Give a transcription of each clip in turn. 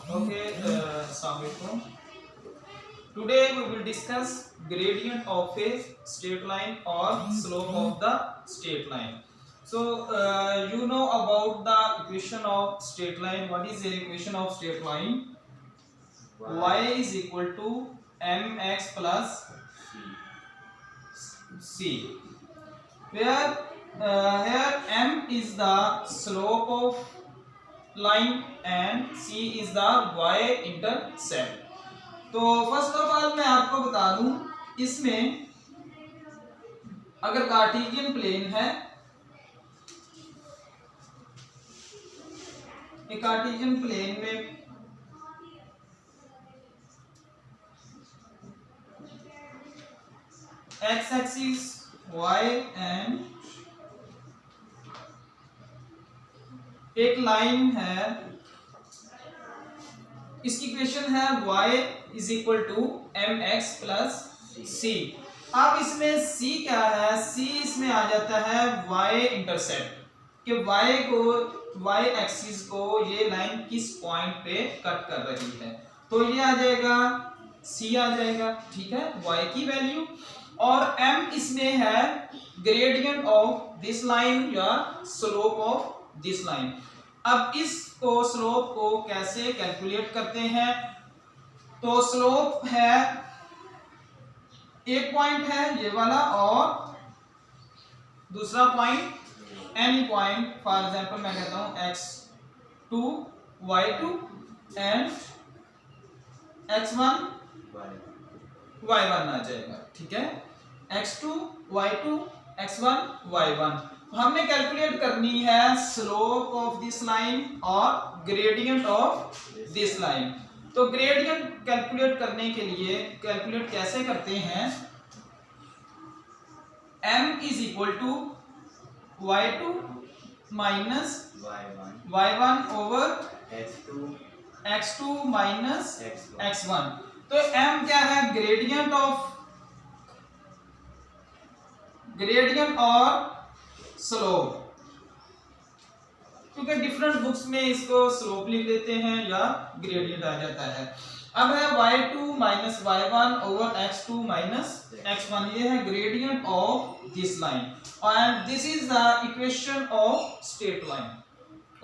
Okay, Assalamualaikum. Today we will discuss gradient of a straight line or slope of the straight line. So you know about the equation of straight line. What is the equation of straight line? Y is equal to mx plus c. Where here m is the slope of line and c is the y intercept. तो first of all मैं आपको बता दूं, इसमें अगर Cartesian plane है, Cartesian plane में x axis y and एक लाइन है, इसकी इक्वेशन है y is equal to m x plus c. अब इसमें c क्या है? c इसमें आ जाता है y इंटरसेप्ट, कि y एक्सिस को ये लाइन किस पॉइंट पे कट कर रही है, तो ये आ जाएगा c आ जाएगा, ठीक है, y की वैल्यू। और m इसमें है ग्रेडियंट ऑफ दिस लाइन या स्लोप ऑफ दिस लाइन। अब इसको स्लोप को कैसे कैलकुलेट करते हैं? तो स्लोप है, एक पॉइंट है ये वाला और दूसरा point any point, for example मैं कहता हूं x2 y2 and x1 y1 आ जाएगा, ठीक है, x2 y2 x1 y1। हमने कैलकुलेट करनी है स्लोप ऑफ दिस लाइन और ग्रेडियंट ऑफ दिस लाइन। तो ग्रेडियंट कैलकुलेट करने के लिए कैलकुलेट कैसे करते हैं? m is equal to y2 minus y1 over x2 minus x1। तो m क्या है? ग्रेडियंट और स्लोप, क्योंकि डिफरेंट बुक्स में इसको स्लोप लिख देते हैं या ग्रेडियंट आ जाता है। अब है y2 minus y1 over x2 minus x1, ये है gradient of this line and this is the equation of straight line.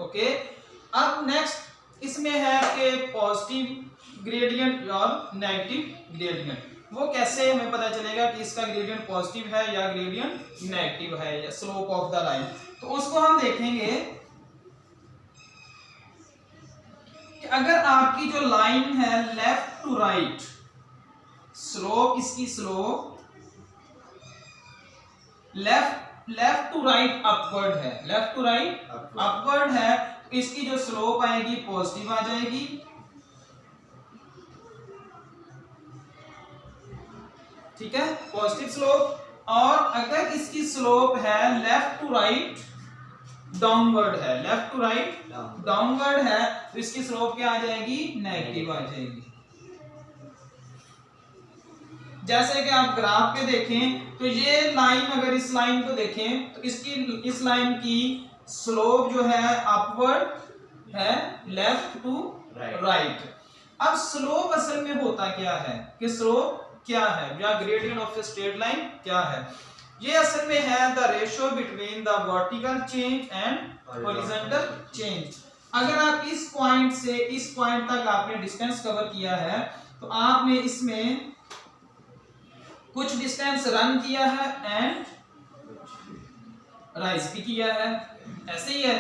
Okay, अब नेक्स्ट इसमें है कि पॉजिटिव ग्रेडियंट और नेगेटिव ग्रेडियंट। वो कैसे हमें पता चलेगा कि इसका ग्रेडियंट पॉजिटिव है या ग्रेडियंट नेगेटिव है या स्लोप ऑफ द लाइन? तो उसको हम देखेंगे कि अगर आपकी जो लाइन है लेफ्ट टू राइट, स्लोप इसकी slope left to right upward है, लेफ्ट टू राइट अपवर्ड है, तो इसकी जो स्लोप आएगी पॉजिटिव आ जाएगी। ठीक है, पॉजिटिव स्लोप। और अगर इसकी स्लोप है लेफ्ट टू राइट डाउनवर्ड है, लेफ्ट टू राइट डाउनवर्ड है, तो इसकी स्लोप क्या आ जाएगी? नेगेटिव आ जाएगी। जैसे कि आप ग्राफ पे देखें तो ये लाइन, अगर इस लाइन को देखें तो इस लाइन की स्लोप जो है अपवर्ड है लेफ्ट टू राइट। अब स्लोप असल में होता क्या है कि स्लोप क्या है या gradient of a straight line क्या है? ये असल में है the ratio between the vertical change and horizontal change. अगर आप इस पॉइंट से इस पॉइंट तक आपने डिस्टेंस कवर किया है, तो आपने इसमें कुछ डिस्टेंस रन किया है एंड राइज भी किया है, ऐसे ही है,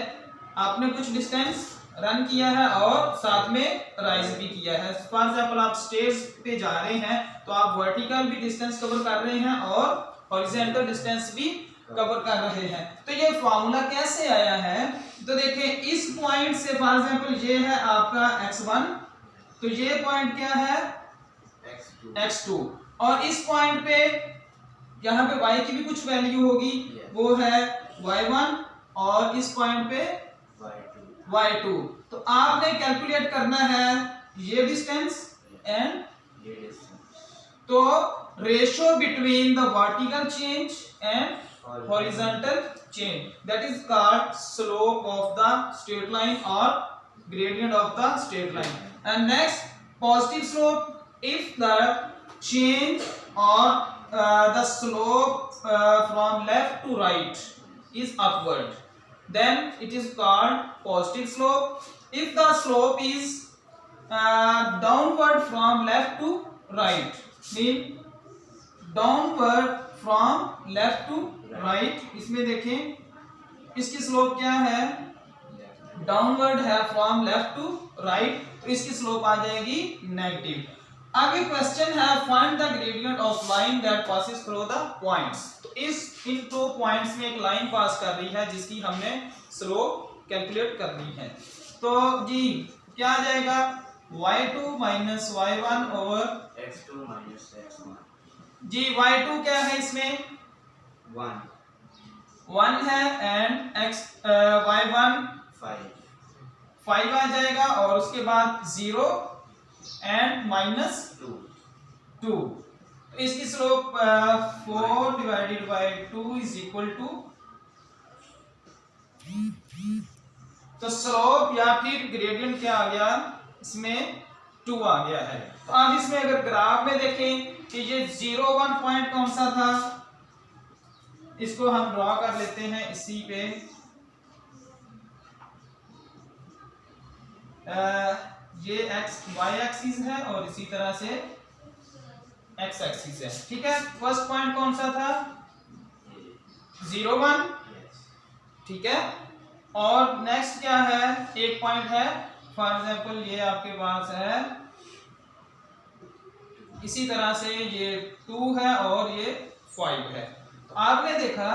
आपने कुछ डिस्टेंस रन किया है और साथ में राइज भी किया है। फॉर एग्जांपल आप स्टेज पे जा रहे हैं तो आप वर्टिकल भी डिस्टेंस कवर कर रहे हैं और हॉरिजॉन्टल डिस्टेंस भी कवर कर रहे हैं। तो ये फार्मूला कैसे आया है? तो देखें, इस पॉइंट से फॉर एग्जांपल ये है आपका x1, तो ये पॉइंट क्या है? x2। और इस पॉइंट पे यहाँ पे y की भी कुछ वैल्यू होगी, वो है y1, और इस पॉइंट पे y2। तो आपने कैलकुलेट करना है ये डिस्टेंस एंड ये डिस्टेंस। तो ratio between the vertical change and horizontal change, that is called slope of the straight line और gradient of the straight line. And next, positive slope, if the change or the slope from left to right is upward, then it is called positive slope. If the slope is downward from left to right, mean downward from left to right, इसमें देखें इसकी slope क्या है, downward है from left to right, तो इसकी slope आ जाएगी negative. आगे क्वेश्चन है find the gradient of line that passes through the points. तो इन 2 पॉइंट्स में एक लाइन पास कर रही है जिसकी हमने स्लोप कैलकुलेट करनी है। तो जी क्या आ जाएगा, y2 minus y1 over x2 minus x1। जी y2 क्या है इसमें 1 है एंड y1 5 आ जाएगा और उसके बाद 0 एंड माइनस 2। तो इसकी slope 4 divided by 2 is equal to, तो स्लोप या फिर ग्रेडियंट क्या आ गया इसमें 2 आ गया है। तो अब इसमें अगर ग्राफ में देखें कि ये 0 1 पॉइंट कौन सा था, इसको हम ड्रॉ कर लेते हैं इसी पे। ये y एक्सिस है और इसी तरह से x एक्सिस है, ठीक है। फर्स्ट पॉइंट कौन सा था 0 1, ठीक है। और नेक्स्ट क्या है, एक पॉइंट है, फॉर एग्जांपल ये आपके पास है, इसी तरह से ये 2 है और ये 5 है। तो आपने देखा